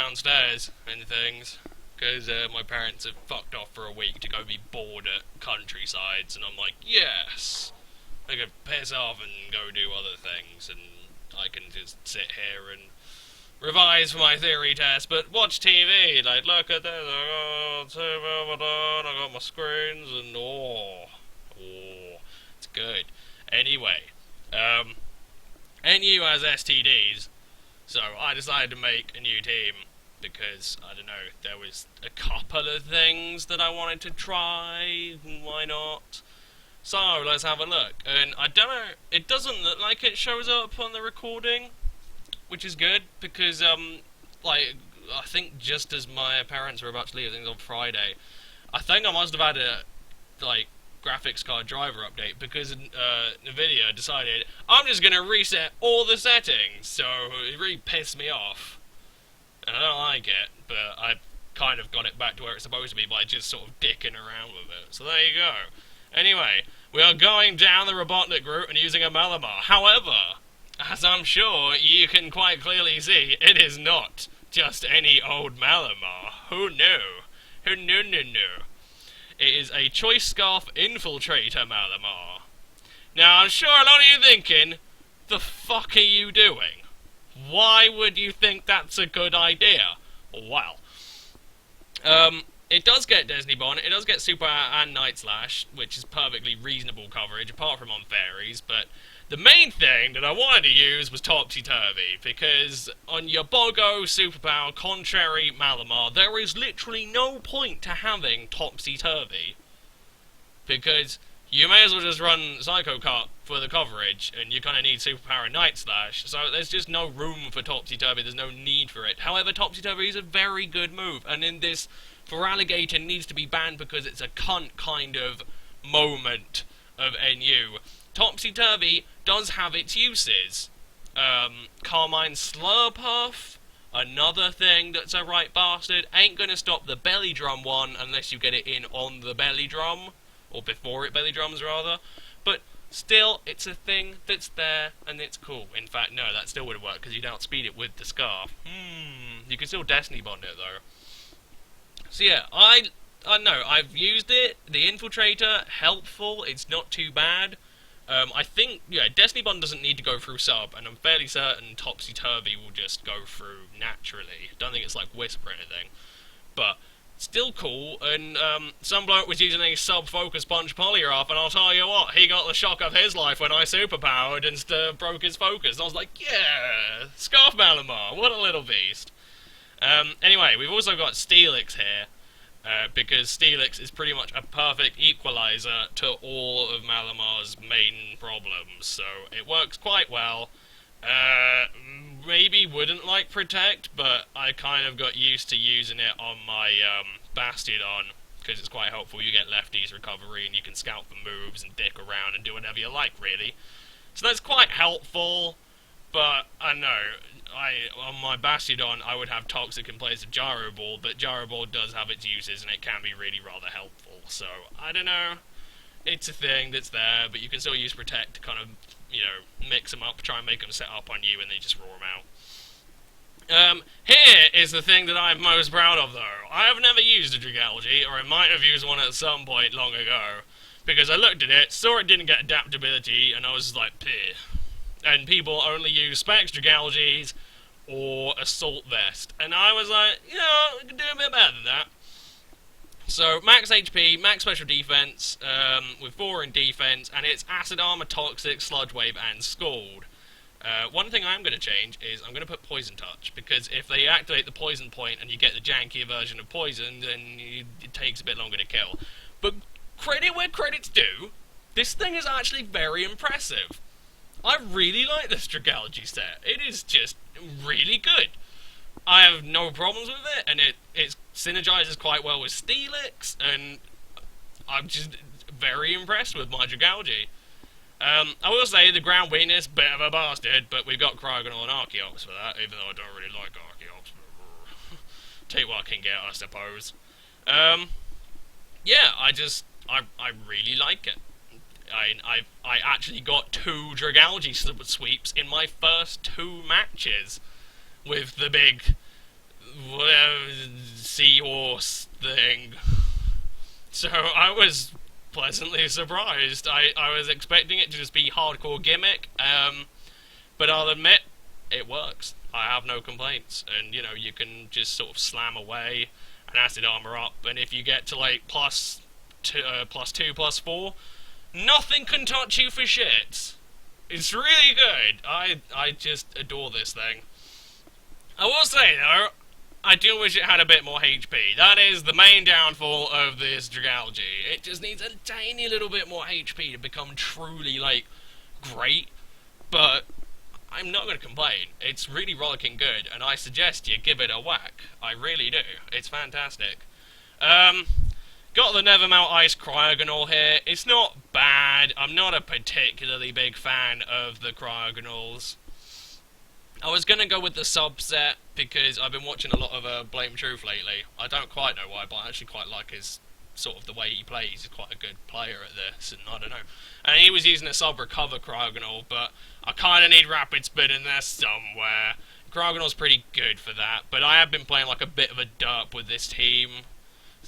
downstairs and things, because my parents have fucked off for a week to go be bored at countrysides, and I'm like, yes! I can piss off and go do other things, and I can just sit here and revise for my theory test, but watch TV, like, look at this, I got my screens, and it's good. Anyway, NU has STDs, so I decided to make a new team, because, I don't know, there was a couple of things that I wanted to try, and why not? So, let's have a look, and I don't know, it doesn't look like it shows up on the recording, which is good, because, like, I think just as my parents were about to leave, I think it was on Friday, I think I must have had a, like, graphics card driver update, because Nvidia decided, I'm just gonna reset all the settings, so it really pissed me off, and I don't like it, but I kind of got it back to where it's supposed to be by just sort of dicking around with it, so there you go. Anyway, we are going down the Robotnik route and using a Malamar. However, as I'm sure you can quite clearly see, it is not just any old Malamar. Who knew? Who knew? It is a Choice Scarf Infiltrator Malamar. Now, I'm sure a lot of you thinking, the fuck are you doing? Why would you think that's a good idea? Well, it does get Destiny Bond, it does get Super and Night Slash, which is perfectly reasonable coverage, apart from on fairies, but the main thing that I wanted to use was Topsy-Turvy, because on your Bogo, Superpower, Contrary, Malamar, there is literally no point to having Topsy-Turvy, because you may as well just run Psycho Cut for the coverage, and you kind of need Superpower and Night Slash, so there's just no room for Topsy-Turvy, there's no need for it. However, Topsy-Turvy is a very good move, and in this, for Alligator, needs to be banned because it's a cunt kind of moment of NU. Topsy-Turvy does have its uses. Carmine Slurpuff, another thing that's a right bastard, ain't gonna stop the belly drum one unless you get it in on the belly drum, or before it belly drums rather, but still, it's a thing that's there, and it's cool. In fact, no, that still wouldn't work, because you'd outspeed it with the scarf. You can still Destiny Bond it, though. So yeah, I know, I've used it, the Infiltrator, helpful, it's not too bad. I think, yeah, Destiny Bond doesn't need to go through sub, and I'm fairly certain Topsy-Turvy will just go through naturally. Don't think it's like Wisp or anything. But, still cool, and some bloke was using a sub-focus punch polygraph, and I'll tell you what, he got the shock of his life when I superpowered and broke his focus. And I was like, yeah, Scarf Malamar, what a little beast. Anyway, we've also got Steelix here, because Steelix is pretty much a perfect equalizer to all of Malamar's main problems, so it works quite well. Maybe wouldn't like Protect, but I kind of got used to using it on my Bastiodon, because it's quite helpful. You get lefties recovery, and you can scout for moves and dick around and do whatever you like, really. So that's quite helpful, but I know, on my Bastiodon, I would have Toxic in place of Gyro Ball, but Gyro Ball does have its uses, and it can be really rather helpful, so, I don't know, it's a thing that's there, but you can still use Protect to kind of, you know, mix them up, try and make them set up on you, and then just roar them out. Here is the thing that I'm most proud of, though. I have never used a dragalge, or I might have used one at some point long ago, because I looked at it, saw it didn't get adaptability, and I was like, peh. And people only use Specs dragalges or Assault Vest. And I was like, you know, we can do a bit better than that. So, max HP, max special defense, with 4 in defense, and it's Acid Armor, Toxic, Sludge Wave, and Scald. One thing I'm going to change is I'm going to put Poison Touch, because if they activate the Poison Point and you get the jankier version of Poison, then it takes a bit longer to kill. But credit where credit's due, this thing is actually very impressive. I really like this dragalge set. It is just really good. I have no problems with it, and it synergizes quite well with Steelix, and I'm just very impressed with my dragalge. I will say the ground weakness, bit of a bastard, but we've got Cryogonal and Archeops for that, even though I don't really like Archeops. Tell you what I can get, I suppose. Yeah, I really like it. I actually got 2 dragalge sweeps in my first 2 matches with the big whatever seahorse thing. So I was pleasantly surprised. I was expecting it to just be hardcore gimmick, but I'll admit it works. I have no complaints, and you know you can just sort of slam away and acid armor up, and if you get to like +2, +4, nothing can touch you for shit. It's really good. I just adore this thing. I will say though, I do wish it had a bit more HP. That is the main downfall of this dragalge. It just needs a tiny little bit more HP to become truly like great. But I'm not going to complain. It's really rollicking good, and I suggest you give it a whack. I really do. It's fantastic. Got the Nevermelt Ice Cryogonal here. It's not bad. I'm not a particularly big fan of the Cryogonals. I was going to go with the subset because I've been watching a lot of Blame Truth lately. I don't quite know why, but I actually quite like his sort of the way he plays. He's quite a good player at this, and I don't know. And he was using a sub-recover Cryogonal, but I kind of need Rapid Spin in there somewhere. Cryogonal's pretty good for that, but I have been playing like a bit of a derp with this team.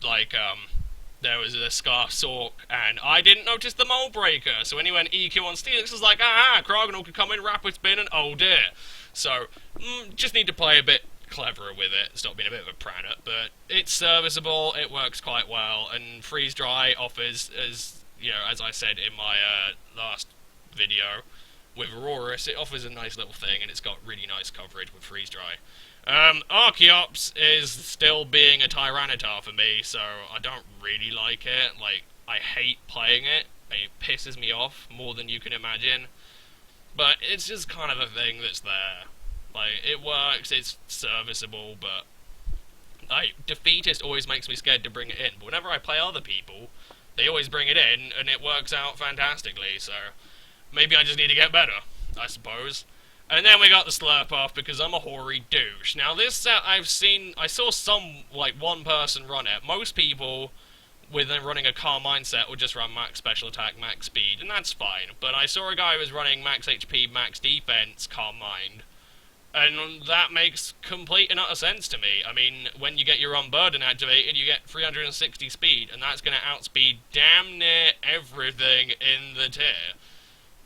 Like, there was a Scar Sork, and I didn't notice the Mold Breaker, so when he went EQ on Steelix, I was like, Cryogonal could come in, Rapid Spin, and oh dear. So, just need to play a bit cleverer with it, stop being a bit of a pranut, but it's serviceable, it works quite well, and Freeze Dry offers, as you know, as I said in my last video with Aurorus, it offers a nice little thing, and it's got really nice coverage with Freeze Dry. Archeops is still being a Tyranitar for me, so I don't really like it. Like, I hate playing it. It pisses me off more than you can imagine. But it's just kind of a thing that's there. Like, it works, it's serviceable, but like, Defeatist always makes me scared to bring it in. But whenever I play other people, they always bring it in, and it works out fantastically, so maybe I just need to get better, I suppose. And then we got the Slurp off because I'm a hoary douche. Now this set I saw one person run it. Most people with them running a Carmine set will just run max special attack, max speed, and that's fine. But I saw a guy who was running max HP, max defense Carmine, and that makes complete and utter sense to me. I mean, when you get your Unburden activated, you get 360 speed, and that's going to outspeed damn near everything in the tier.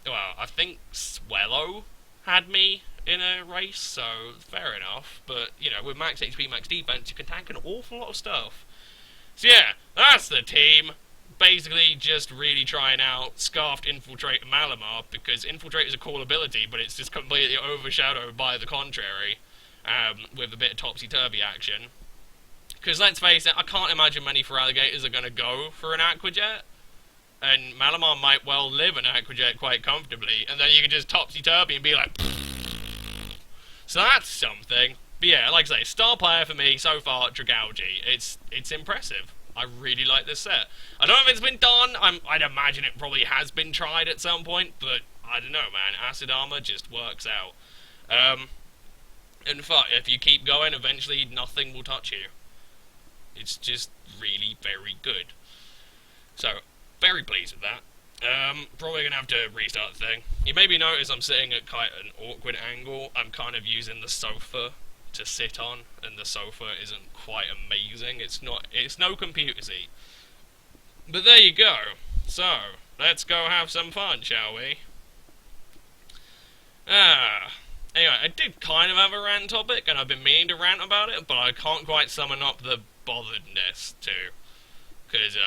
Well, I think Swellow had me in a race, so fair enough. But, you know, with max HP, max defense, you can tank an awful lot of stuff. So yeah, that's the team. Basically just really trying out Scarfed, Infiltrate, and Malamar, because Infiltrate is a cool ability, but it's just completely overshadowed by the contrary, with a bit of topsy-turvy action. Because let's face it, I can't imagine many Feraligators are going to go for an Aqua Jet, and Malamar might well live an Aqua Jet quite comfortably, and then you can just topsy-turvy and be like... So that's something. But yeah, like I say, star player for me so far, dragalge. It's impressive. I really like this set. I don't know if it's been done. I'd imagine it probably has been tried at some point, but I don't know, man. Acid Armor just works out. In fact, if you keep going, eventually nothing will touch you. It's just really very good. So, very pleased with that. Probably going to have to restart the thing. You maybe notice I'm sitting at quite an awkward angle. I'm kind of using the sofa to sit on, and the sofa isn't quite amazing. It's no computer seat. But there you go. So, let's go have some fun, shall we? Anyway, I did kind of have a rant topic, and I've been meaning to rant about it, but I can't quite summon up the botheredness to. Because,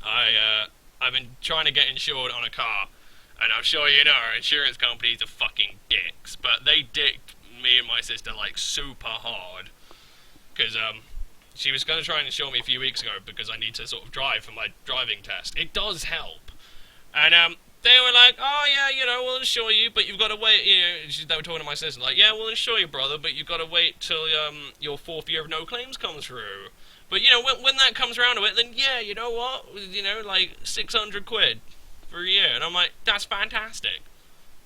I've been trying to get insured on a car, and I'm sure you know, insurance companies are fucking dicks, but they dicked me and my sister, like, super hard. Because, she was going to try and insure me a few weeks ago because I need to sort of drive for my driving test. It does help. And, they were like, oh, yeah, you know, we'll insure you, but you've got to wait, you know, they were talking to my sister, like, yeah, we'll insure you, brother, but you've got to wait till, your 4th year of no claims comes through. But, you know, when that comes around to it, then, yeah, you know what, you know, like, 600 quid for a year. And I'm like, that's fantastic.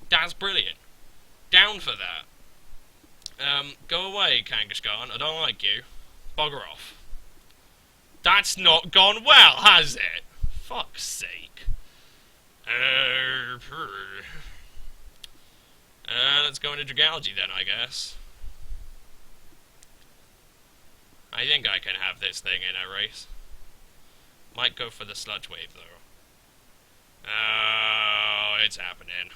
That's brilliant. Down for that. Go away, Kangaskhan, I don't like you. Bugger off. That's not gone well, has it? Fuck's sake. Let's go into dragalge then, I guess. I think I can have this thing in a race. Might go for the sludge wave, though. Oh, it's happening.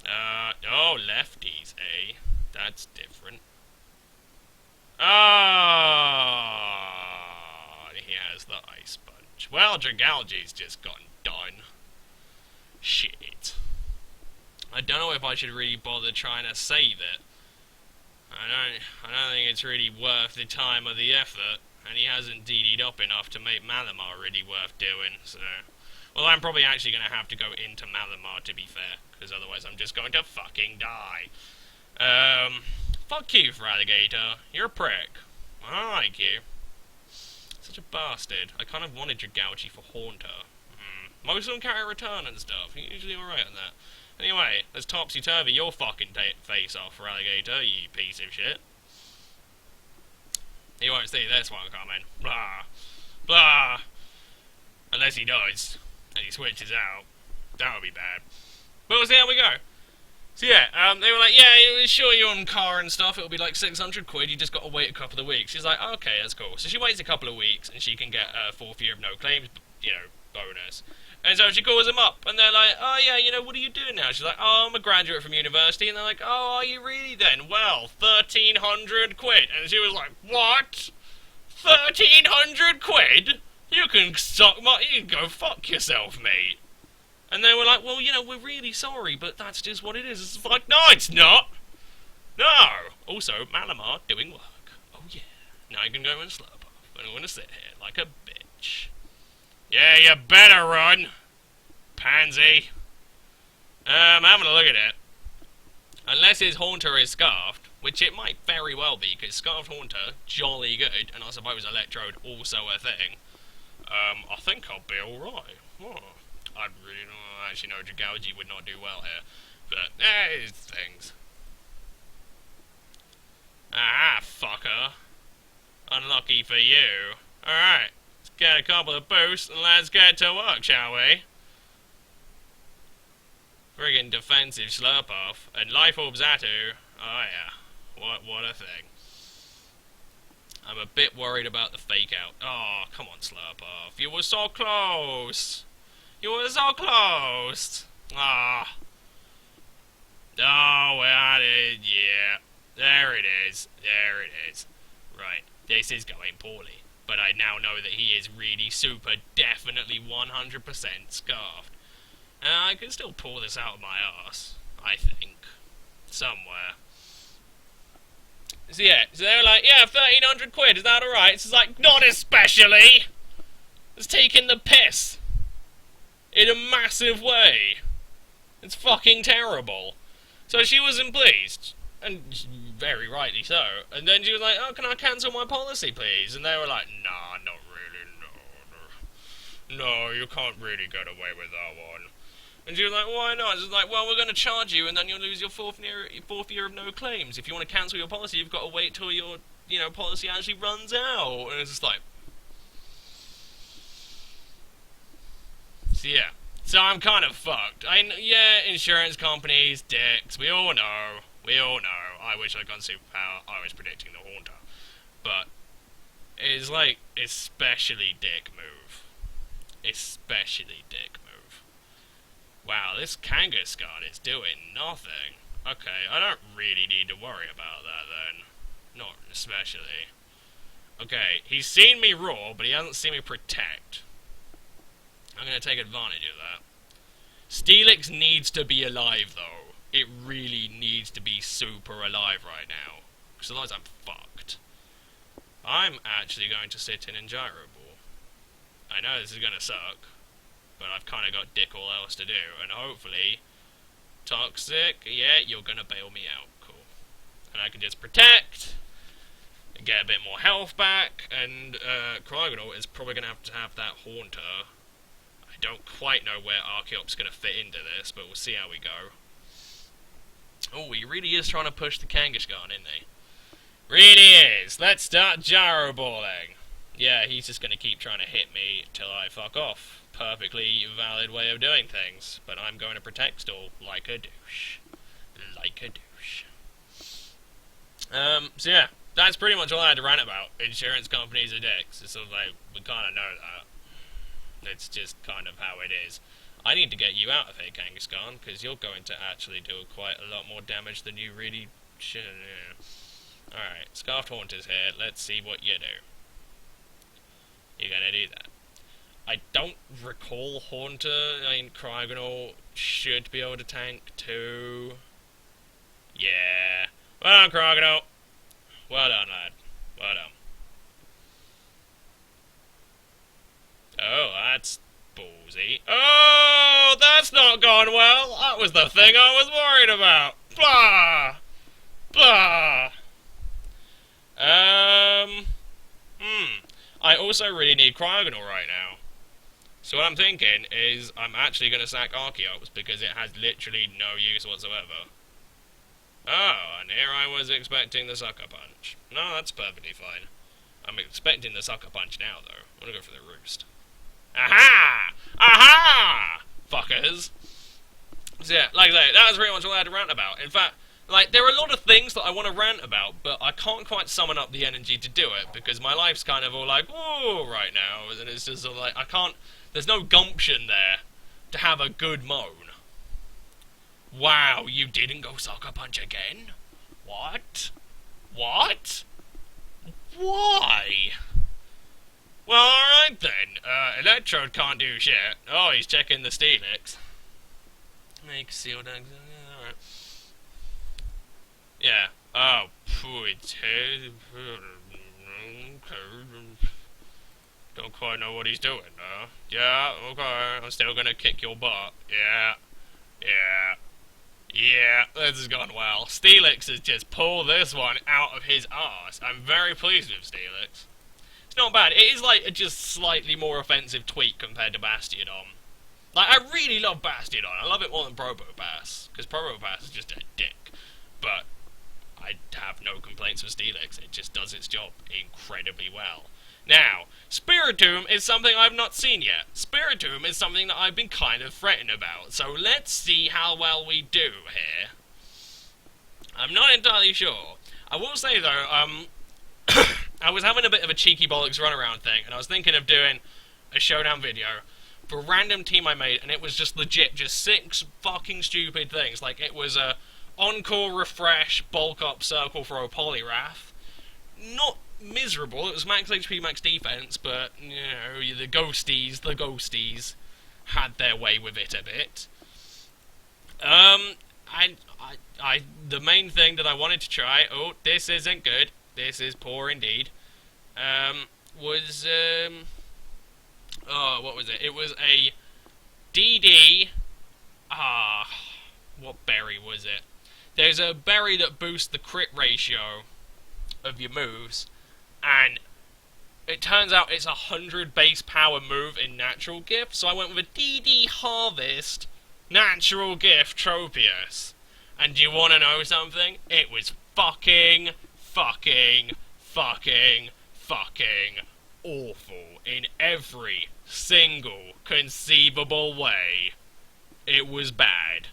Oh, lefties, eh? That's different. Oh, he has the ice punch. Well, dragalge's just gotten done. Shit. I don't know if I should really bother trying to save it. I don't think it's really worth the time or the effort, and he hasn't DD'd up enough to make Malamar really worth doing, so... Well, I'm probably actually going to have to go into Malamar, to be fair, because otherwise I'm just going to fucking die. Fuck you, Alligator. You're a prick. I don't like you. Such a bastard. I kind of wanted dragalge for Haunter. Most of them carry return and stuff. You're usually alright on that. Anyway, let's topsy-turvy your fucking face off, Alligator, you piece of shit. He won't see this one coming. Blah. Blah. Unless he does, and he switches out. That would be bad. But we'll see how we go. So yeah, they were like, yeah, sure, you're on car and stuff, it'll be like 600 quid, you just got to wait a couple of weeks. She's like, okay, that's cool. So she waits a couple of weeks, and she can get a 4th year of no claims, bonus. And so she calls them up, and they're like, oh yeah, what are you doing now? She's like, oh, I'm a graduate from university. And they're like, oh, are you really then? Well, 1,300 quid. And she was like, what? 1,300 quid? You can go fuck yourself, mate. And they were like, well, we're really sorry, but that's just what it is. It's like, no, it's not. No. Also, Malamar doing work. Oh yeah. Now you can go and slurp off. And I'm going to sit here like a bitch. Yeah, you better run, pansy. I'm having a look at it. Unless his Haunter is scarfed, which it might very well be, because scarfed Haunter, jolly good, and I suppose Electrode also a thing. I think I'll be alright. I really don't actually know, dragalge would not do well here. But, it's things. Ah, fucker. Unlucky for you. Alright. Get a couple of boosts and let's get to work, shall we? Friggin' defensive slurp-off. And Life Orb Zatu. Oh yeah. What a thing. I'm a bit worried about the fake-out. Oh, come on, slurp-off. You were so close! You were so close! Ah. Oh, well, yeah. There it is. There it is. Right. This is going poorly. But I now know that he is really super, definitely 100% scarfed. I can still pull this out of my arse, I think. Somewhere. So yeah, so they were like, yeah, 1,300 quid, is that alright? It's like, not especially! It's taking the piss. In a massive way. It's fucking terrible. So she wasn't pleased. And very rightly so. And then she was like, oh, can I cancel my policy, please? And they were like, nah, not really, no, you can't really get away with that one. And she was like, why not? She was like, well, we're going to charge you, and then you'll lose your fourth year of no claims. If you want to cancel your policy, you've got to wait till your, policy actually runs out. And it's just like... So, yeah. So I'm kind of fucked. Yeah, insurance companies, dicks, we all know. I wish I'd gone superpower. I was predicting the Haunter. But it's like, especially dick move. Especially dick move. Wow, this Kangaskhan is doing nothing. Okay, I don't really need to worry about that then. Not especially. Okay, he's seen me roar, but he hasn't seen me protect. I'm going to take advantage of that. Steelix needs to be alive, though. It really needs to be super alive right now. Because otherwise I'm fucked. I'm actually going to sit in Gyro Ball. I know this is going to suck. But I've kind of got dick all else to do. And hopefully... Toxic, yeah, you're going to bail me out. Cool. And I can just protect... and get a bit more health back. And Cryogonal is probably going to have that Haunter. I don't quite know where Archeop's going to fit into this, but we'll see how we go. Oh, he really is trying to push the Kangaskhan, isn't he? Really is! Let's start gyro balling! Yeah, he's just going to keep trying to hit me till I fuck off. Perfectly valid way of doing things, but I'm going to protect stall like a douche. Like a douche. So yeah, That's pretty much all I had to rant about. Insurance companies are dicks. It's sort of like, we kind of know that. It's just kind of how it is. I need to get you out of here, Kangaskhan, because you're going to actually do quite a lot more damage than you really should. Alright, Scarfed Haunter's here. Let's see what you do. You're gonna do that. I don't recall Haunter. I mean, Cryogonal should be able to tank too. Yeah. Well done, Cryogonal. Well done, lad. Well done. Oh, that's ballsy. Oh, that's not gone well. That was the thing I was worried about. Blah! Blah! I also really need Cryogonal right now. So what I'm thinking is I'm actually going to sack Archeops because it has literally no use whatsoever. Oh, and here I was expecting the Sucker Punch. No, that's perfectly fine. I'm expecting the Sucker Punch now, though. I'm going to go for the Roost. Aha! Aha! Fuckers. So yeah, like I say, that was pretty much all I had to rant about. In fact, like, there are a lot of things that I want to rant about, but I can't quite summon up the energy to do it, because my life's kind of all like, whoa, right now, and it's just sort of like, I can't, there's no gumption there to have a good moan. Wow, you didn't go Sucker Punch again? What? What? Why? Well, alright then. Electrode can't do shit. Oh, he's checking the Steelix. Make sealed eggs. Alright. Yeah. Oh, it's don't quite know what he's doing, though. Yeah, okay. I'm still gonna kick your butt. Yeah. Yeah. Yeah, this has gone well. Steelix has just pulled this one out of his arse. I'm very pleased with Steelix. It's not bad. It is like a just slightly more offensive tweak compared to Bastiodon. Like, I really love Bastiodon. I love it more than Probopass, because Probopass is just a dick. But I have no complaints with Steelix. It just does its job incredibly well. Now, Spiritomb is something I've not seen yet. Spiritomb is something that I've been kind of fretting about. So let's see how well we do here. I'm not entirely sure. I will say, though, I was having a bit of a cheeky bollocks runaround thing, and I was thinking of doing a showdown video for a random team I made, and it was just legit, just 6 fucking stupid things. Like, it was a Encore, Refresh, Bulk Up, Circle Throw, Poliwrath. Not miserable, it was max HP, max defense, but, you know, the ghosties had their way with it a bit. The main thing that I wanted to try, oh, this isn't good, this is poor indeed, was, oh, what was it? It was a DD, what berry was it? There's a berry that boosts the crit ratio of your moves, and it turns out it's 100 base power move in Natural Gift, so I went with a DD Harvest Natural Gift Tropius. And do you want to know something? It was fucking awful in every single conceivable way. It was bad.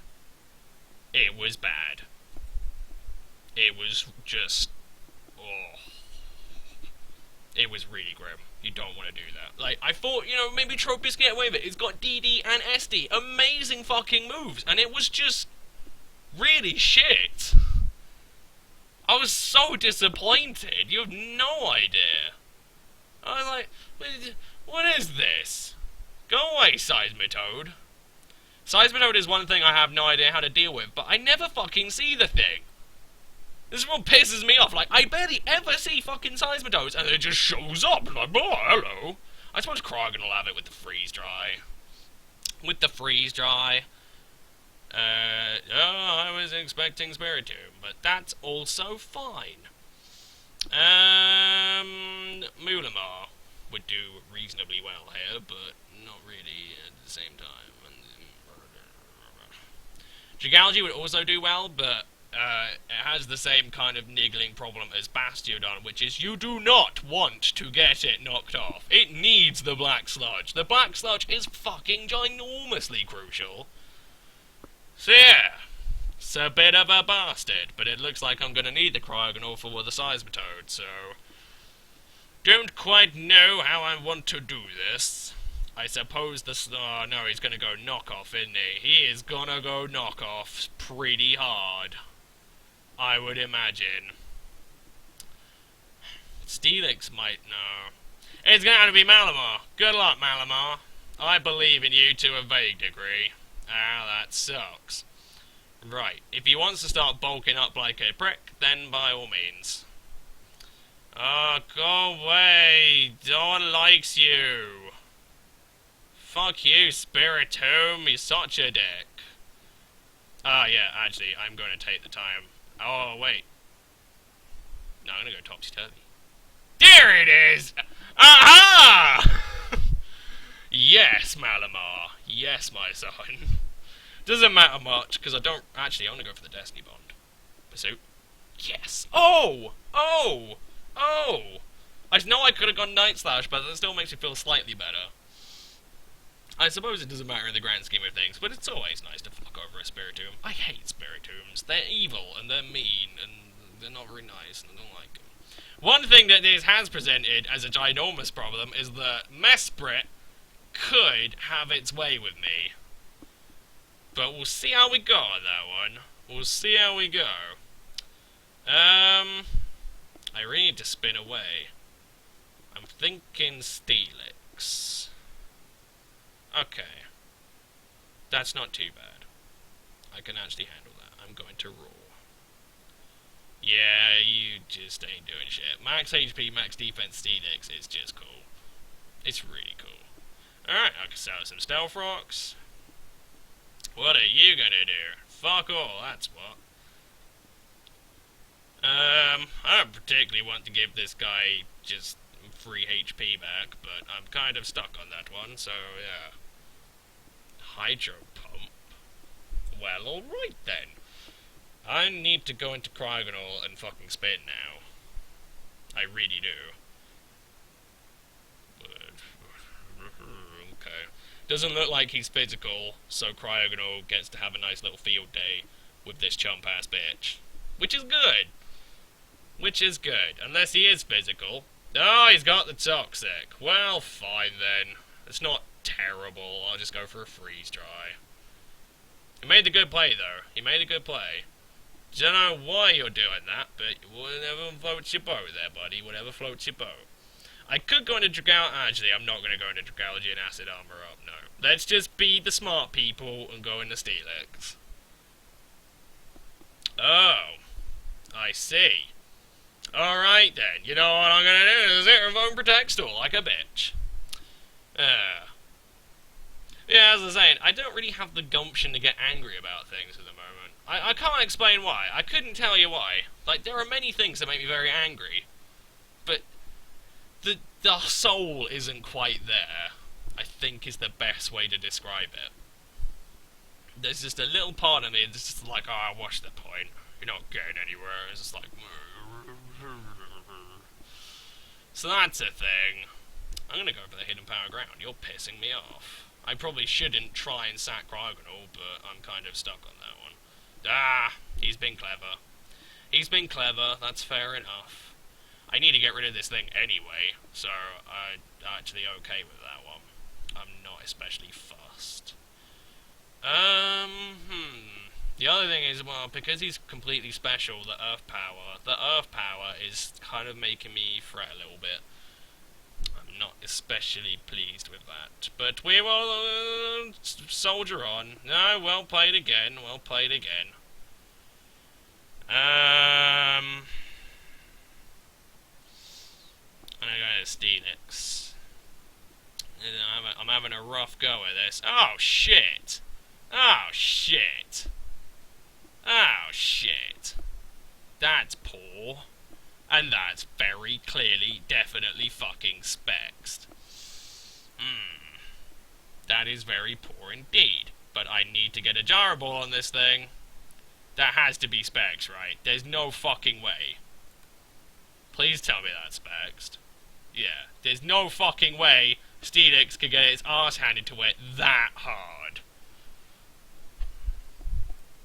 It was bad. It was just... oh. It was really grim. You don't want to do that. Like, I thought, you know, maybe Tropius get away with it. It's got DD and SD. Amazing fucking moves. And it was just really shit. I was so disappointed. You have no idea. I was like, what is this? Go away, Seismitoad. Seismitoad is one thing I have no idea how to deal with, but I never fucking see the thing. This is what pisses me off. Like, I barely ever see fucking Seismitoads, and it just shows up. Like, oh, hello. I suppose Kragan will have it with the freeze dry. Oh, I was expecting Spiritomb, but that's also fine. Malamar would do reasonably well here, but not really at the same time. Dragalge would also do well, but it has the same kind of niggling problem as Bastiodon, which is you do not want to get it knocked off. It needs the Black Sludge. The Black Sludge is fucking ginormously crucial. So yeah, It's a bit of a bastard, but it looks like I'm gonna need the cryogonal for the seismitoad, so... Don't quite know how I want to do this. I suppose this... Oh, no, he's gonna go knockoff, isn't he? He is gonna go knockoff pretty hard. I would imagine. Steelix might know. It's going to be Malamar. Good luck, Malamar. I believe in you to a vague degree. Ah, that sucks. Right, if he wants to start bulking up like a prick, then by all means. Oh, go away. No one likes you. Fuck you, Spiritomb. He's such a dick. Ah, yeah, actually, I'm going to take the time. Oh, wait. No, I'm going to go topsy-turvy. There it is! Aha! Yes, Malamar. Yes, my son. Doesn't matter much, because I don't... Actually, I want to go for the Destiny Bond. Pursuit. Yes! Oh! Oh! Oh! I know I could have gone Night Slash, but that still makes me feel slightly better. I suppose it doesn't matter in the grand scheme of things, but it's always nice to fuck over a Spiritomb. I hate Spiritombs. They're evil, and they're mean, and they're not very nice, and I don't like them. One thing that this has presented as a ginormous problem is that Mesprit could have its way with me. But we'll see how we go on that one. We'll see how we go. I really need to spin away. I'm thinking Steelix. Okay. That's not too bad. I can actually handle that. I'm going to roar. Yeah, you just ain't doing shit. Max HP, max defense Steelix is just cool. It's really cool. Alright, I can sell some stealth rocks. What are you gonna do? Fuck all, that's what. I don't particularly want to give this guy just free HP back, but I'm kind of stuck on that one, so yeah. Hydro pump? Well, alright then. I need to go into cryogonal and fucking spin now. I really do. Okay. Doesn't look like he's physical, so cryogonal gets to have a nice little field day with this chump-ass bitch. Which is good. Which is good. Unless he is physical. Oh, he's got the toxic. Well, fine then. It's not terrible. I'll just go for a freeze dry. He made the good play, though. He made a good play. Don't know why you're doing that, but whatever floats your boat there, buddy. Whatever floats your boat. I could go into dragalge. Actually, I'm not going to go into dragalge and acid armor up, no. Let's just be the smart people and go into Steelix. Oh. I see. Alright then. You know what I'm going to do is hit Revoke Protect Store like a bitch. Yeah, as I was saying, I don't really have the gumption to get angry about things at the moment. I can't explain why. I couldn't tell you why. Like, there are many things that make me very angry. But the soul isn't quite there, I think is the best way to describe it. There's just a little part of me that's just like, oh, what's the point? You're not getting anywhere. It's just like... So that's a thing. I'm gonna go for the hidden power ground. You're pissing me off. I probably shouldn't try and sack cryogonal, but I'm kind of stuck on that one. Ah, he's been clever. He's been clever, that's fair enough. I need to get rid of this thing anyway, so I'm actually okay with that one. I'm not especially fussed. The other thing is, well, because he's completely special, the Earth Power is kind of making me fret a little bit. I'm not especially pleased with that. But we will soldier on. No, well played again, well played again. I'm gonna go to Steelix. I'm having a rough go at this. Oh, shit! Oh, shit! Oh, shit. That's poor. And that's very clearly, definitely fucking spexed. That is very poor indeed. But I need to get a jar ball on this thing. That has to be spexed, right? There's no fucking way. Please tell me that's spexed. Yeah, there's no fucking way Steelix could get its arse handed to it that hard.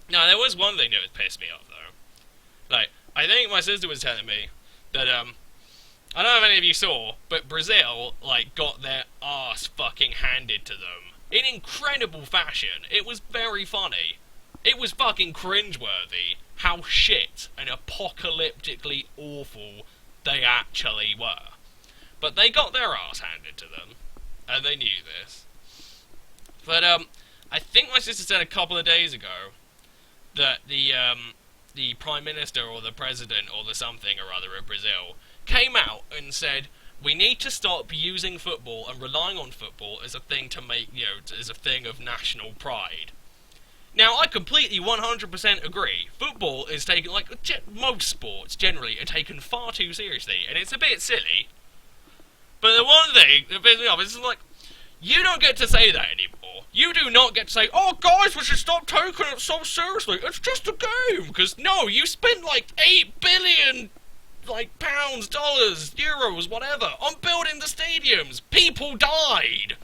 Now, there was one thing that would piss me off, though. Like, I think my sister was telling me that, I don't know if any of you saw, but Brazil, like, got their ass fucking handed to them. In incredible fashion. It was very funny. It was fucking cringeworthy how shit and apocalyptically awful they actually were. But they got their ass handed to them, and they knew this. But, I think my sister said a couple of days ago that the Prime Minister or the President or the something or other of Brazil came out and said, we need to stop using football and relying on football as a thing to make, as a thing of national pride. Now, I completely 100% agree. Football is taken, like, most sports generally are taken far too seriously, and it's a bit silly. But the one thing that pisses me off is like, you don't get to say that anymore. You do not get to say, oh guys, we should stop taking it so seriously. It's just a game. Because no, you spent like 8 billion like pounds, dollars, euros, whatever, on building the stadiums. People died.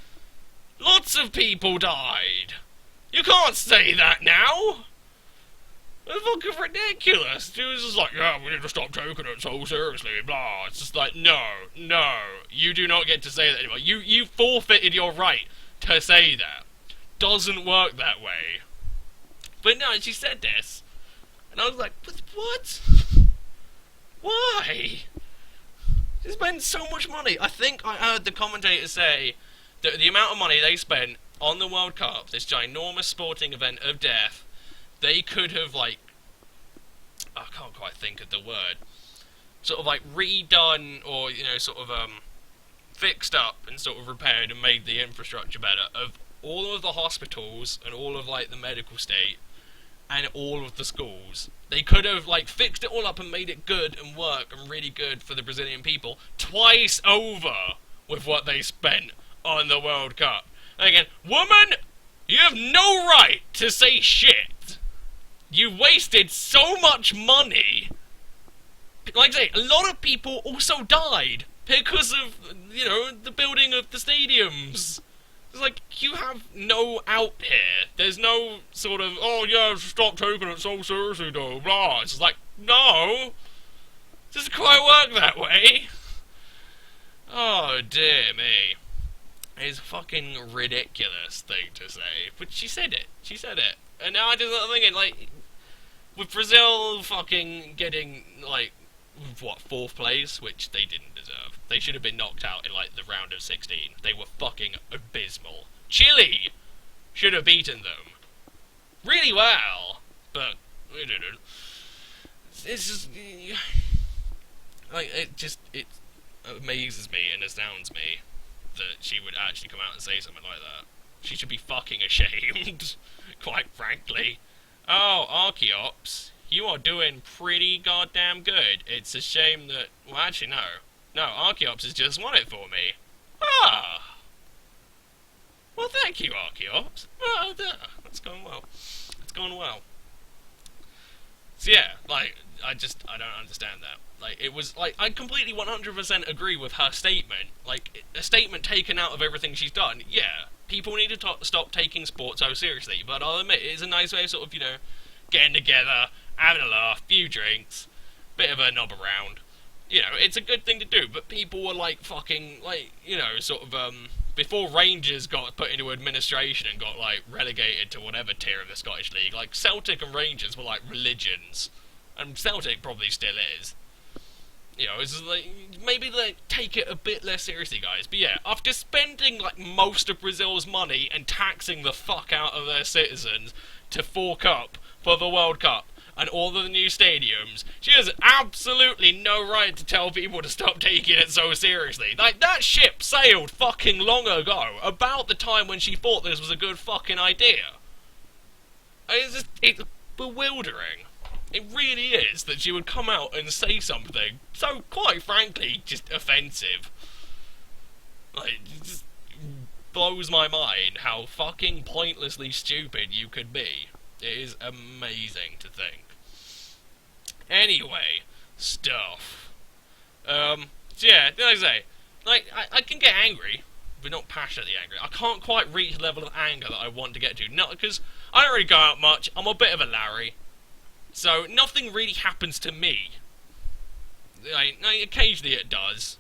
Lots of people died. You can't say that now. It's fucking ridiculous. It was just like, yeah, we need to stop taking it so seriously, blah. It's just like, no, you do not get to say that anymore. You forfeited your right to say that. Doesn't work that way. But no, she said this, and I was like, what? Why? They spent so much money. I think I heard the commentator say that the amount of money they spent on the World Cup, this ginormous sporting event of death, they could have, like, I can't quite think of the word, sort of, like, redone or, sort of, fixed up and sort of repaired and made the infrastructure better of all of the hospitals and all of, like, the medical state and all of the schools. They could have, like, fixed it all up and made it good and work and really good for the Brazilian people twice over with what they spent on the World Cup. And again, woman, you have no right to say shit. You wasted so much money. Like I say, a lot of people also died because of, the building of the stadiums. It's like, you have no out here. There's no sort of, oh yeah, stop taking it so seriously though, blah. It's just like, no. It doesn't quite work that way. Oh dear me. It's a fucking ridiculous thing to say. But she said it. She said it. And now I just start thinking, like, with Brazil fucking getting, like, what, 4th place, which they didn't deserve. They should have been knocked out in, like, the round of 16. They were fucking abysmal. Chile should have beaten them really well, but we didn't. It's just, like, it amazes me and astounds me that she would actually come out and say something like that. She should be fucking ashamed, quite frankly. Oh, Archeops, you are doing pretty goddamn good. It's a shame that... Well, actually, no. No, Archeops has just won it for me. Ah! Well, thank you, Archeops. Well, that's going well. It's going well. So, yeah, like, I don't understand that. Like, it was, like, I completely 100% agree with her statement. Like, a statement taken out of everything she's done, yeah. People need to stop taking sport so seriously, but I'll admit, it's a nice way of sort of, getting together, having a laugh, few drinks, bit of a knob around. It's a good thing to do, but people were like fucking, like, sort of, before Rangers got put into administration and got, like, relegated to whatever tier of the Scottish League, like, Celtic and Rangers were like religions, and Celtic probably still is. It's just like, maybe they take it a bit less seriously, guys. But yeah, after spending, like, most of Brazil's money and taxing the fuck out of their citizens to fork up for the World Cup and all of the new stadiums, she has absolutely no right to tell people to stop taking it so seriously. Like, that ship sailed fucking long ago, about the time when she thought this was a good fucking idea. It's bewildering. It really is that she would come out and say something so, quite frankly, just offensive. Like, it just blows my mind how fucking pointlessly stupid you could be. It is amazing to think. Anyway, stuff. So yeah, like I say, like, I can get angry, but not passionately angry. I can't quite reach the level of anger that I want to get to. Not because I don't really go out much. I'm a bit of a Larry. So, nothing really happens to me. Like, occasionally it does.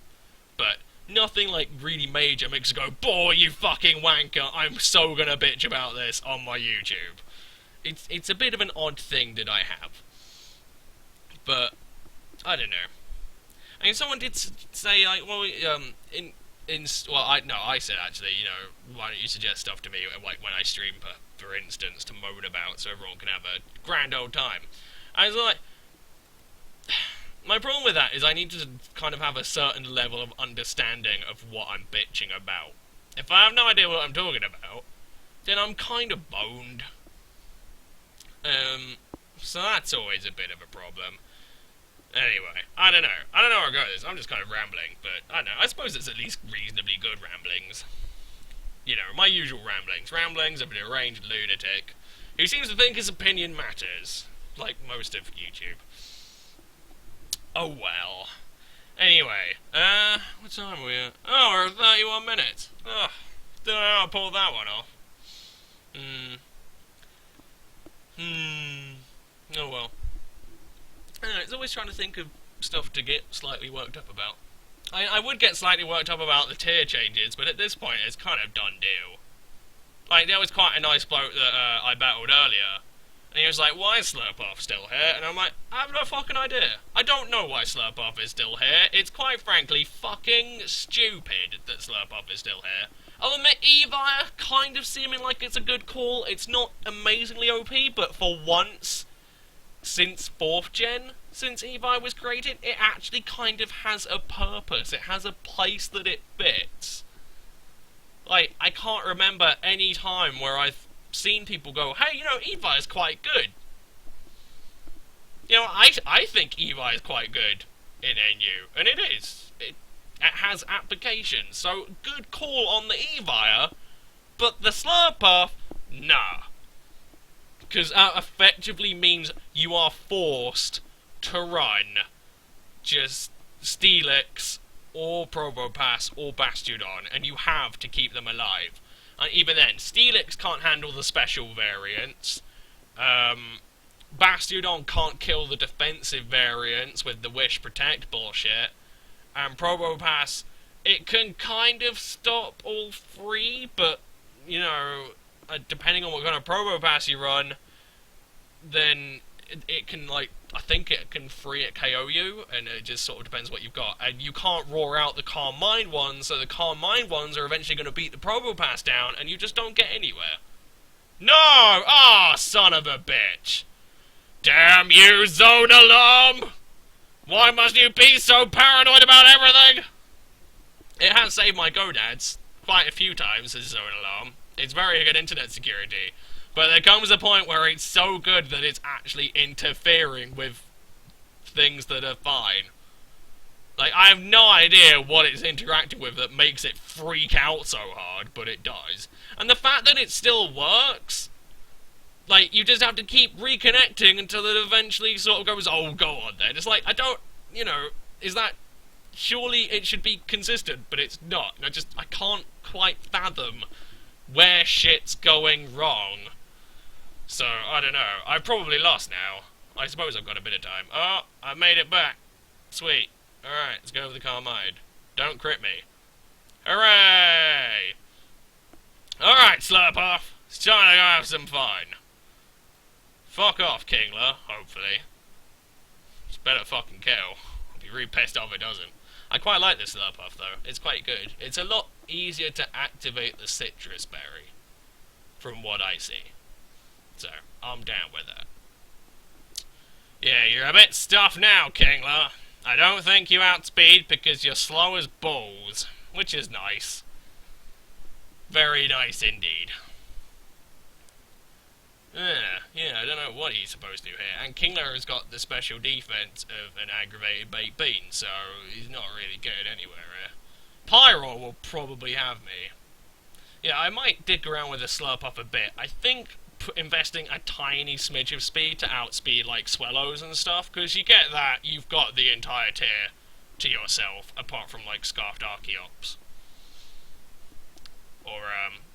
But nothing, like, really major makes you go, boy, you fucking wanker, I'm so gonna bitch about this on my YouTube. It's a bit of an odd thing that I have. But, I don't know. I mean, someone did say, like, well, I said, actually, you know, why don't you suggest stuff to me, like, when I stream, for instance, to moan about, so everyone can have a grand old time. I was like, my problem with that is I need to kind of have a certain level of understanding of what I'm bitching about. If I have no idea what I'm talking about, then I'm kind of boned. So that's always a bit of a problem. Anyway, I don't know where to go with this. I'm just kind of rambling, but I don't know. I suppose it's at least reasonably good ramblings. You know, my usual ramblings. Ramblings of a deranged lunatic who seems to think his opinion matters, like most of YouTube. Oh well. Anyway, what time are we at? Oh, we're at 31 minutes. Ugh, don't know how I pulled that one off. Oh well. It's always trying to think of stuff to get slightly worked up about. I would get slightly worked up about the tier changes, but at this point it's kind of done deal. Like, there was quite a nice bloke that I battled earlier, and he was like, why is Slurpoff still here? And I'm like, I have no fucking idea. I don't know why Slurpoff is still here. It's quite frankly fucking stupid that Slurpoff is still here. I'll admit, Evire kind of seeming like it's a good call. It's not amazingly OP, but for once, since 4th gen, since Evire was created, it actually kind of has a purpose. It has a place that it fits. Like, I can't remember any time where I've seen people go, hey, you know, Evire's quite good. You know, I think Evire is quite good in NU, and it is. It has applications, so good call on the Evire, but the Slurpuff, nah. Because that effectively means you are forced to run just Steelix or Probopass or Bastiodon, and you have to keep them alive. And even then, Steelix can't handle the special variants. Bastiodon can't kill the defensive variants with the Wish Protect bullshit. And Probopass, it can kind of stop all three, but, you know, depending on what kind of Probopass you run, then it can, like, I think it can free it KO you, and it just sort of depends what you've got. And you can't roar out the Calm Mind ones, so the Calm Mind ones are eventually going to beat the Probopass down, and you just don't get anywhere. No! Ah, son of a bitch! Damn you, Zone Alarm! Why must you be so paranoid about everything? It has saved my gonads quite a few times, this Zone Alarm. It's very good internet security. But there comes a point where it's so good that it's actually interfering with things that are fine. Like, I have no idea what it's interacting with that makes it freak out so hard, but it does. And the fact that it still works, like, you just have to keep reconnecting until it eventually sort of goes, oh, go on then. It's like, I don't, you know, is that, surely it should be consistent, but it's not. I can't quite fathom where shit's going wrong. So, I don't know. I've probably lost now. I suppose I've got a bit of time. Oh, I made it back. Sweet. Alright, let's go with the Carmine. Don't crit me. Hooray! Alright, Slurpoff. It's time to go have some fun. Fuck off, Kingler, hopefully. It's better fucking kill. I'll be really pissed off if it doesn't. I quite like this Slurpuff, though. It's quite good. It's a lot easier to activate the citrus berry, from what I see. So, I'm down with that. Yeah, you're a bit stuffed now, Kingler. I don't think you outspeed because you're slow as balls, which is nice. Very nice indeed. Yeah, I don't know what he's supposed to do here. And Kingler has got the special defense of an aggravated baked bean, so he's not really good anywhere here. Pyro will probably have me. Yeah, I might dig around with the Slurpuff a bit. I think investing a tiny smidge of speed to outspeed, like, Swellows and stuff, because you get that, you've got the entire tier to yourself, apart from, like, Scarfed Archeops. Or,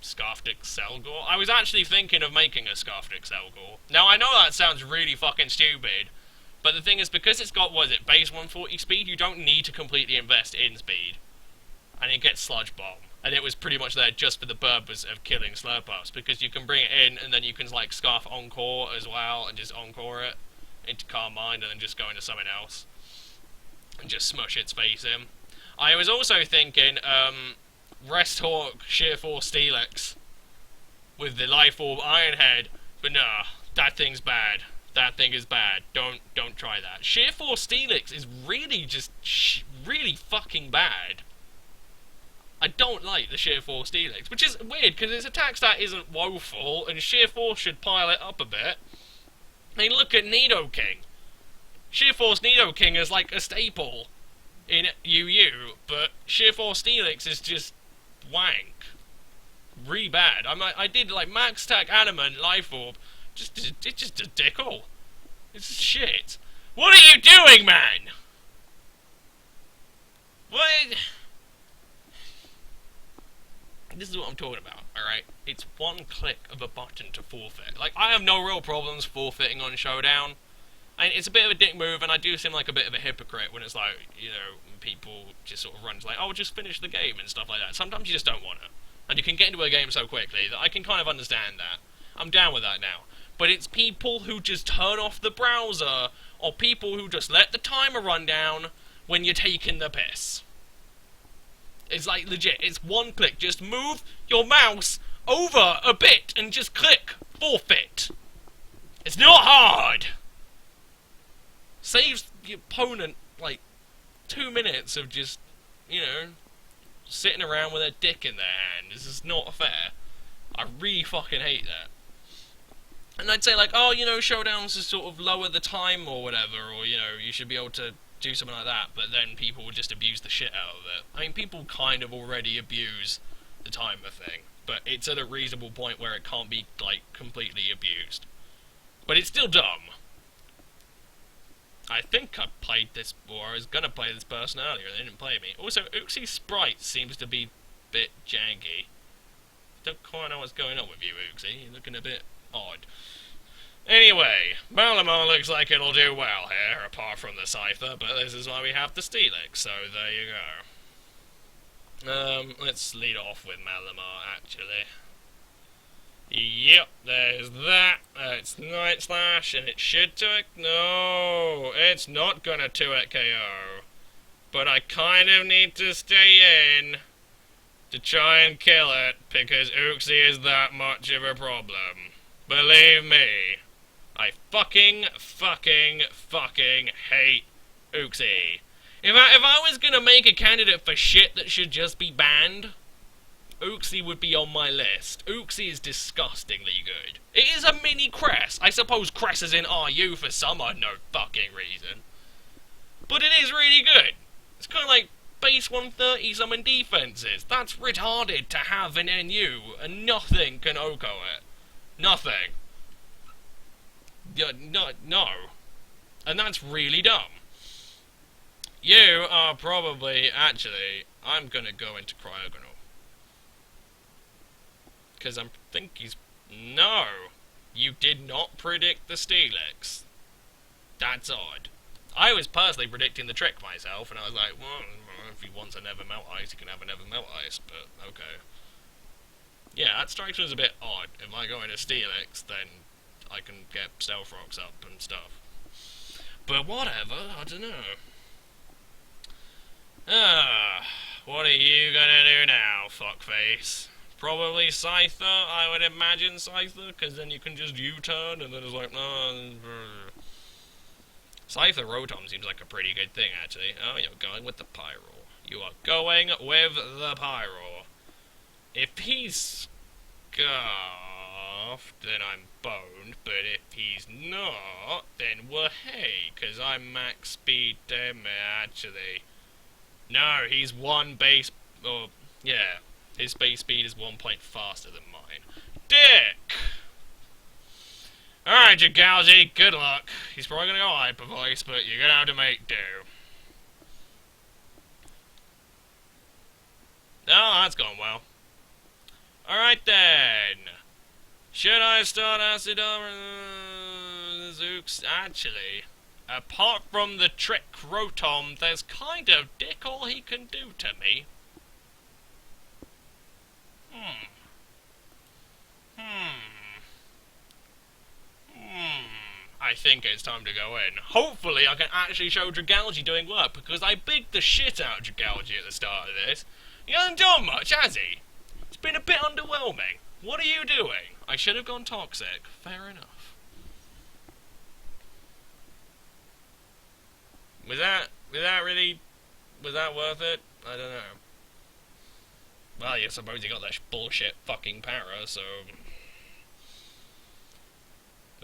Scarfed Excelgor. I was actually thinking of making a Scarfed Excelgor. Now, I know that sounds really fucking stupid, but the thing is, because it's got, what is it, base 140 speed, you don't need to completely invest in speed. And it gets Sludge Bomb. And it was pretty much there just for the purpose of killing Slurpuffs, because you can bring it in, and then you can, like, Scarf Encore as well, and just Encore it into Calm Mind, and then just go into something else. And just smush its face in. I was also thinking, Rest Hawk Sheer Force Steelix with the Life Orb Iron Head, but nah, that thing's bad. That thing is bad. Don't try that. Sheer Force Steelix is really just really fucking bad. I don't like the Sheer Force Steelix, which is weird because its attack stat isn't woeful, and Sheer Force should pile it up a bit. I mean, look at Nidoking. Sheer Force Nidoking is like a staple in UU, but Sheer Force Steelix is just wank. Really bad. I did like Max Attack Adamant Life Orb. It's just a dickle. It's shit. What are you doing, man? What? This is what I'm talking about, alright? It's one click of a button to forfeit. Like, I have no real problems forfeiting on Showdown. And it's a bit of a dick move, and I do seem like a bit of a hypocrite when it's like, you know, people just sort of run like, oh, just finish the game and stuff like that. Sometimes you just don't want to. And you can get into a game so quickly that I can kind of understand that. I'm down with that now. But it's people who just turn off the browser, or people who just let the timer run down when you're taking the piss. It's like legit, it's one click. Just move your mouse over a bit and just click forfeit. It's not hard. Saves the opponent like 2 minutes of just, you know, sitting around with their dick in their hand. This is not fair. I really fucking hate that. And I'd say like, oh, you know, Showdowns to sort of lower the time or whatever, or, you know, you should be able to do something like that, but then people would just abuse the shit out of it. I mean, people kind of already abuse the timer thing, but it's at a reasonable point where it can't be, like, completely abused. But it's still dumb. I think I played this, or I was gonna play this person earlier, they didn't play me. Also, Uxie's sprite seems to be a bit janky. Don't quite know what's going on with you, Uxie. You're looking a bit odd. Anyway, Malamar looks like it'll do well here, apart from the Scyther, but this is why we have the Steelix, so there you go. Let's lead off with Malamar, actually. Yep, there's that. It's Night Slash, and it should 2-hit. No, it's not gonna 2-hit KO. But I kind of need to stay in to try and kill it, because Uxie is that much of a problem. Believe me, I fucking hate Uxie. If I was gonna make a candidate for shit that should just be banned, Uxie would be on my list. Uxie is disgustingly good. It is a mini Cress. I suppose Cress is in RU for some unknown fucking reason. But it is really good. It's kind of like base 130 summon defenses. That's retarded to have in NU, and nothing can OHKO it. Nothing. Yeah, no. And that's really dumb. You are probably, actually, I'm gonna go into Cryogonal. Because I think he's... No! You did not predict the Steelix. That's odd. I was personally predicting the trick myself, and I was like, well, if he wants a Never Melt Ice, he can have a Never Melt Ice, but okay. Yeah, that strikes me as a bit odd. If I go into Steelix, then I can get Stealth Rocks up and stuff. But whatever, I don't know. What are you gonna do now, fuckface? Probably Scyther, I would imagine Scyther, because then you can just U-turn, and then it's like, Scyther Rotom seems like a pretty good thing, actually. Oh, you're going with the Pyro. You are going with the Pyro. If he's scuffed, then I'm boned, but if he's not, then well, hey, because I'm max speed damn actually. No, he's one base, or, yeah, his base speed is 1 point faster than mine. Dick! Alright, Dragalge, good luck. He's probably gonna go Hyper Voice, but you're gonna have to make do. Oh, that's gone well. Alright then. Should I start acid armor? Zooks, actually, apart from the trick Rotom, there's kind of dick all he can do to me. I think it's time to go in. Hopefully I can actually show Dragalge doing work, because I bigged the shit out of Dragalge at the start of this. He hasn't done much, has he? It's been a bit underwhelming. What are you doing? I should have gone toxic. Fair enough. Was that worth it? I don't know. Well, yeah, suppose he got that bullshit fucking para, so...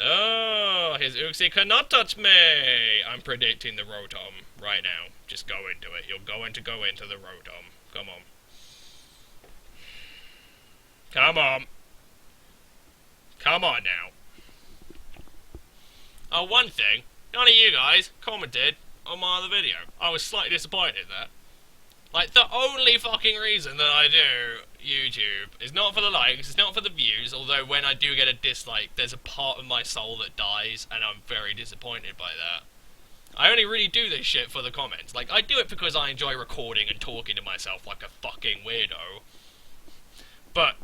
Oh, his Uxie cannot touch me! I'm predicting the Rotom right now. Just go into it. You're going to go into the Rotom. Come on. Come on. Come on now. Oh, one thing. None of you guys commented on my other video. I was slightly disappointed there. Like, the only fucking reason that I do YouTube is not for the likes, it's not for the views, although when I do get a dislike, there's a part of my soul that dies, and I'm very disappointed by that. I only really do this shit for the comments. Like, I do it because I enjoy recording and talking to myself like a fucking weirdo. But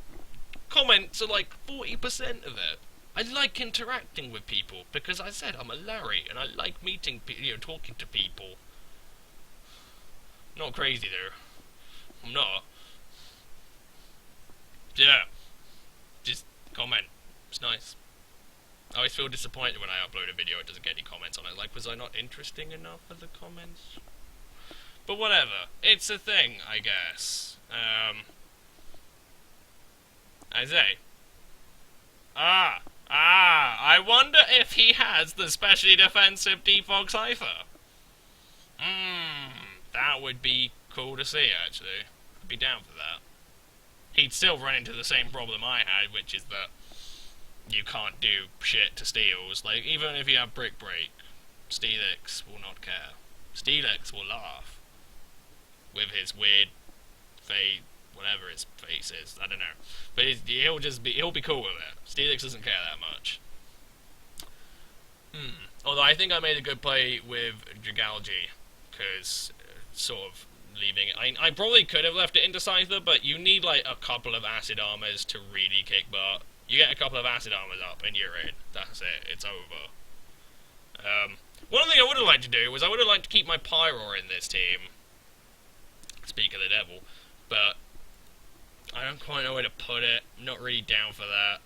comments are like 40% of it. I like interacting with people, because I said I'm a Larry, and I like meeting people, talking to people. Not crazy though. I'm not. Yeah. Just comment. It's nice. I always feel disappointed when I upload a video it doesn't get any comments on it. Like, was I not interesting enough for the comments? But whatever. It's a thing, I guess. I say. I wonder if he has the specially defensive Defog Cypher. That would be cool to see, actually. I'd be down for that. He'd still run into the same problem I had, which is that you can't do shit to Steels. Like, even if you have Brick Break, Steelix will not care. Steelix will laugh. With his weird face, whatever his face is, I don't know. But he'll be cool with it. Steelix doesn't care that much. Although I think I made a good play with Dragalge, because sort of leaving it. I probably could have left it Indecipher, but you need like a couple of acid armors to really kick butt. You get a couple of acid armors up and you're in. That's it. It's over. One thing I would have liked to do was I would have liked to keep my Pyroar in this team. Speak of the devil. But I don't quite know where to put it. I'm not really down for that.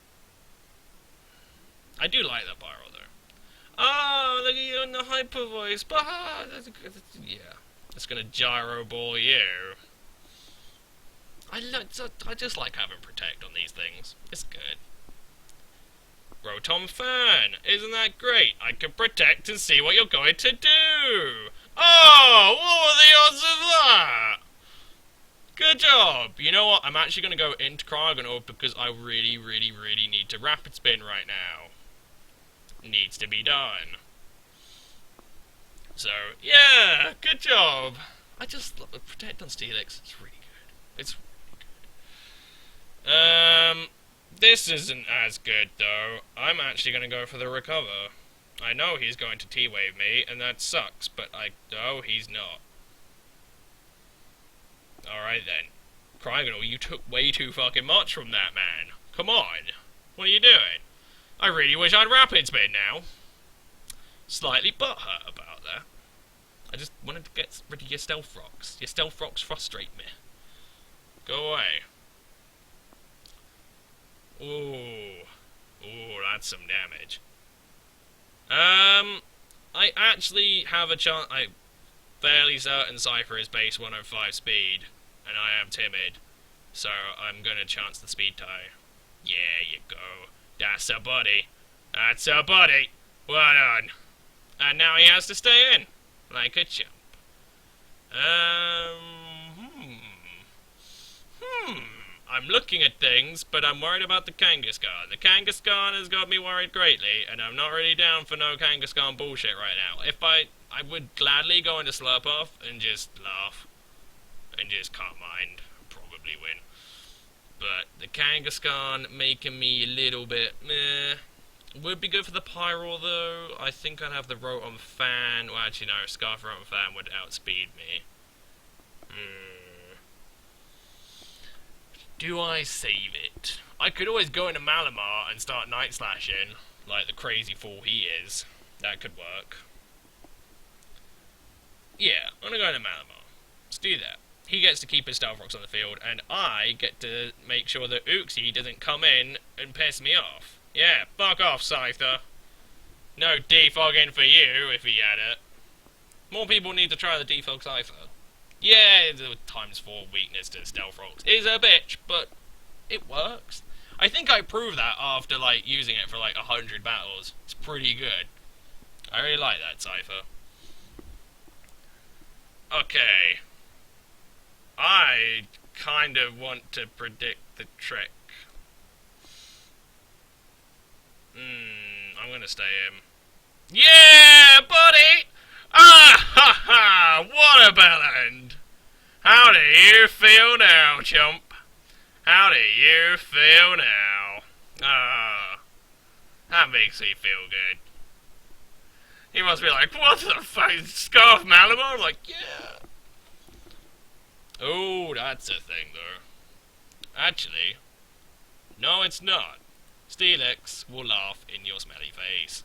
I do like that Pyroar though. Oh, look at you in the hyper voice. Bah! Yeah. It's gonna gyro ball you. I just like having Protect on these things. It's good. Rotom Fan! Isn't that great? I can Protect and see what you're going to do! Oh! What were the odds of that? Good job! You know what? I'm actually gonna go into Cryogonal because I really, really, really need to Rapid Spin right now. Needs to be done. So, yeah, good job. I just love Protect on Steelix. It's really good. It's really good. This isn't as good, though. I'm actually going to go for the Recover. I know he's going to T-Wave me, and that sucks, but no, he's not. Alright then. Cryogonal, you took way too fucking much from that man. Come on. What are you doing? I really wish I'd Rapid Spin now. Slightly butthurt about that. I just wanted to get rid of your Stealth Rocks. Your Stealth Rocks frustrate me. Go away. Ooh. Ooh, that's some damage. I actually have a chance. I'm fairly certain Cypher is base 105 speed, and I am timid. So I'm gonna chance the speed tie. Yeah, you go. That's a buddy. That's a buddy. Well done. And now he has to stay in. Like a chump. I'm looking at things, but I'm worried about the Kangaskhan. The Kangaskhan has got me worried greatly, and I'm not really down for no Kangaskhan bullshit right now. If I would gladly go into Slurpuff and just laugh. And just can't mind. Probably win. But the Kangaskhan making me a little bit meh. Would be good for the Pyro though. I think I'd have the Rotom Fan. Well, actually no, Scarf Rotom Fan would outspeed me. Do I save it? I could always go into Malamar and start Night Slashing, like the crazy fool he is. That could work. Yeah, I'm gonna go into Malamar. Let's do that. He gets to keep his Stealth Rocks on the field, and I get to make sure that Uxie doesn't come in and piss me off. Yeah, fuck off, Scyther. No defogging for you, if he had it. More people need to try the defog Scyther. Yeah, the ×4 weakness to Stealth Rocks is a bitch, but it works. I think I proved that after, like, using it for, like, 100 battles. It's pretty good. I really like that Scyther. Okay. I kind of want to predict the trick. I'm gonna stay in. Yeah, buddy! Ah ha ha! What a bellend! How do you feel now, chump? How do you feel now? Ah, that makes me feel good. He must be like, what the fuck, Scarf Malamar? I'm like, yeah. Oh, that's a thing, though. Actually, no, it's not. Steelix will laugh in your smelly face.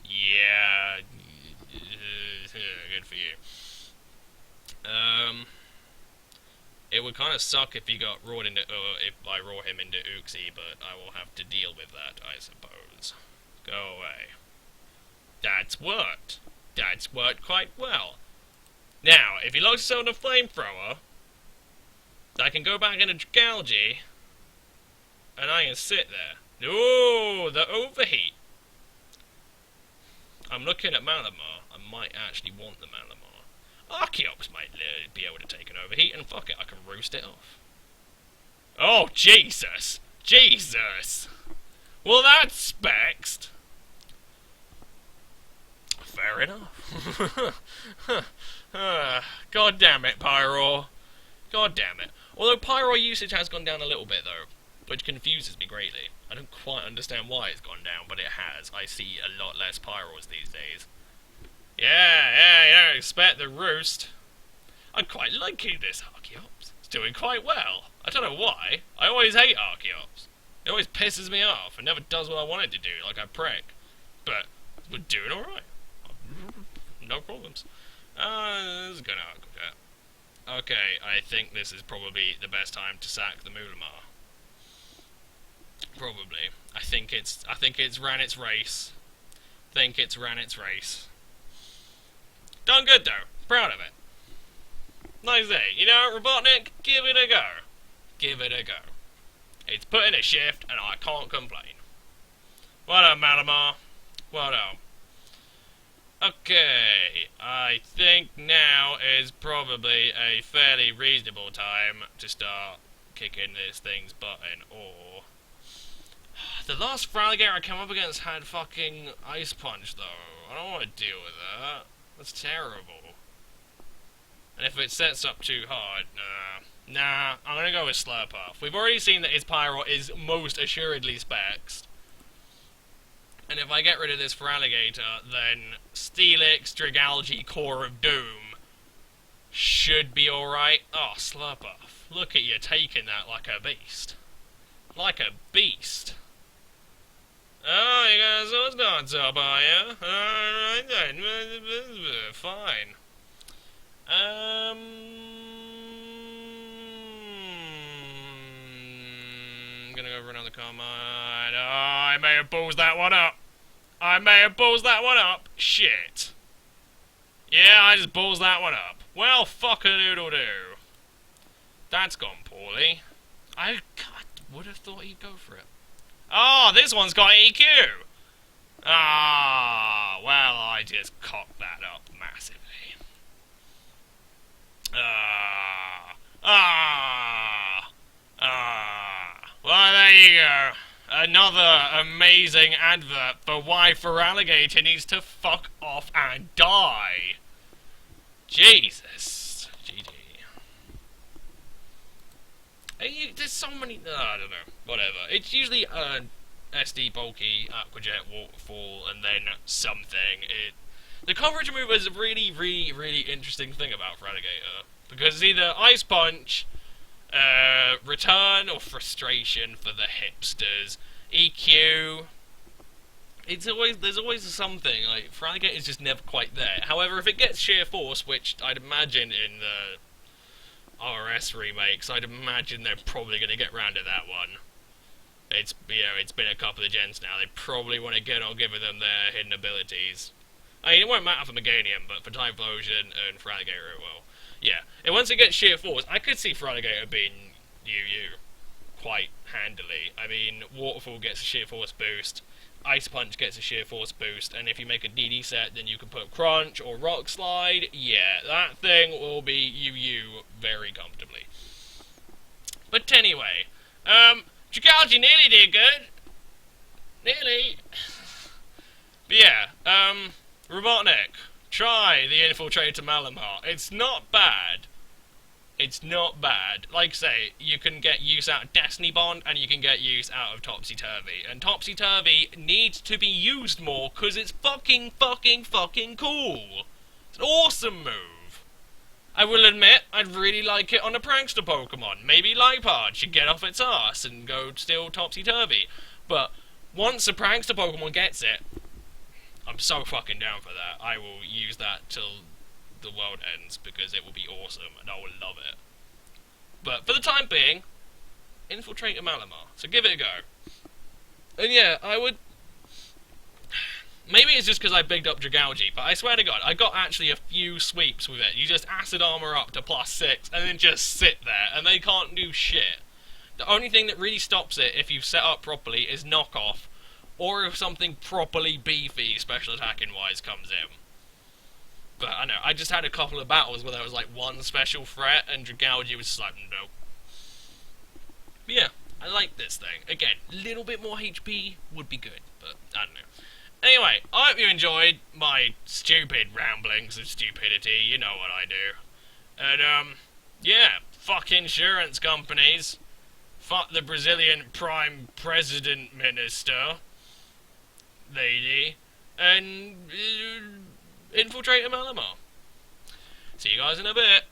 Yeah, good for you. It would kind of suck if he got roared into, if I roar him into Uxie, but I will have to deal with that, I suppose. Go away. That's worked. That's worked quite well. Now, if he locks himself in a flamethrower, I can go back into dragalge, and I can sit there. Ooh, the overheat. I'm looking at Malamar. I might actually want the Malamar. Archeops might be able to take an overheat, and fuck it, I can roost it off. Oh, Jesus! Jesus! Well, that's spexed. Fair enough. God damn it, Pyro. God damn it. Although Pyro usage has gone down a little bit, though, which confuses me greatly. I don't quite understand why it's gone down, but it has. I see a lot less Pyros these days. Yeah, you don't expect the roost. I'm quite liking this Archeops. It's doing quite well. I don't know why. I always hate Archeops. It always pisses me off and never does what I want it to do, like I prick. But we're doing alright. No problems. This is gonna okay, I think this is probably the best time to sack the Malamar. Probably. I think it's ran its race. Done good though. Proud of it. Like I say, you know, Robotnik, give it a go. Give it a go. It's put in a shift and I can't complain. Well done, Malamar. Well done. Okay, I think now is probably a fairly reasonable time to start kicking this thing's button, or... The last Fraligator I came up against had fucking Ice Punch, though. I don't want to deal with that. That's terrible. And if it sets up too hard, nah, I'm gonna go with Slurpuff. We've already seen that his Pyro is most assuredly spexed. And if I get rid of this Feraligatr, then Steelix, Dragalge, Core of Doom should be alright. Oh, Slurpuff. Look at you taking that like a beast. Like a beast. Oh, you got a Swords Dance up, are you? Alright then. Fine. I'm gonna go for another command. Oh, I may have balls that one up. Shit. Yeah, I just balls that one up. Well, fuck-a-doodle-doo. That's gone poorly. I would have thought he'd go for it. Oh, this one's got EQ. Ah, well, I just cocked that up massively. Well, there you go. Another amazing advert for why Feraligatr needs to fuck off and die. Jesus. GG. There's so many. I don't know. Whatever. It's usually SD bulky, aquajet, waterfall, and then something. The coverage move is a really, really, really interesting thing about Fraligator, because it's either Ice Punch, Return, or Frustration for the hipsters. EQ. There's always something. Like Fraligator is just never quite there. However, if it gets Sheer Force, which I'd imagine in the RS remakes, I'd imagine they're probably going to get round to that one. It's been a couple of gens now. They probably want to get on giving them their hidden abilities. I mean, it won't matter for Meganium, but for Typhlosion and Fraligator it will. Yeah, and once it gets Sheer Force, I could see Fraligator being UU quite handily. I mean, Waterfall gets a Sheer Force boost, Ice Punch gets a Sheer Force boost, and if you make a DD set, then you can put Crunch or Rock Slide. Yeah, that thing will be UU very comfortably. But anyway, Dragalge nearly did good. Nearly. But yeah, Robotnik, try the Infiltrator Malamar. It's not bad. It's not bad. Like I say, you can get use out of Destiny Bond, and you can get use out of Topsy Turvy. And Topsy Turvy needs to be used more, because it's fucking cool. It's an awesome move. I will admit, I'd really like it on a prankster Pokemon. Maybe Liepard should get off its ass and go steal Topsy Turvy. But once a prankster Pokemon gets it, I'm so fucking down for that. I will use that till the world ends, because it will be awesome and I will love it. But for the time being, Infiltrator Malamar. So give it a go. And yeah, I would... Maybe it's just because I bigged up Dragalge, but I swear to God, I got actually a few sweeps with it. You just acid armor up to +6 and then just sit there, and they can't do shit. The only thing that really stops it, if you've set up properly, is knockoff, or if something properly beefy, special attacking wise, comes in. But I know, I just had a couple of battles where there was like one special threat, and Dragalge was just like, nope. But yeah, I like this thing. Again, a little bit more HP would be good, but I don't know. Anyway, I hope you enjoyed my stupid ramblings of stupidity. You know what I do. And, yeah, fuck insurance companies. Fuck the Brazilian Prime President Minister. Lady. And, Infiltrator Malamar. See you guys in a bit.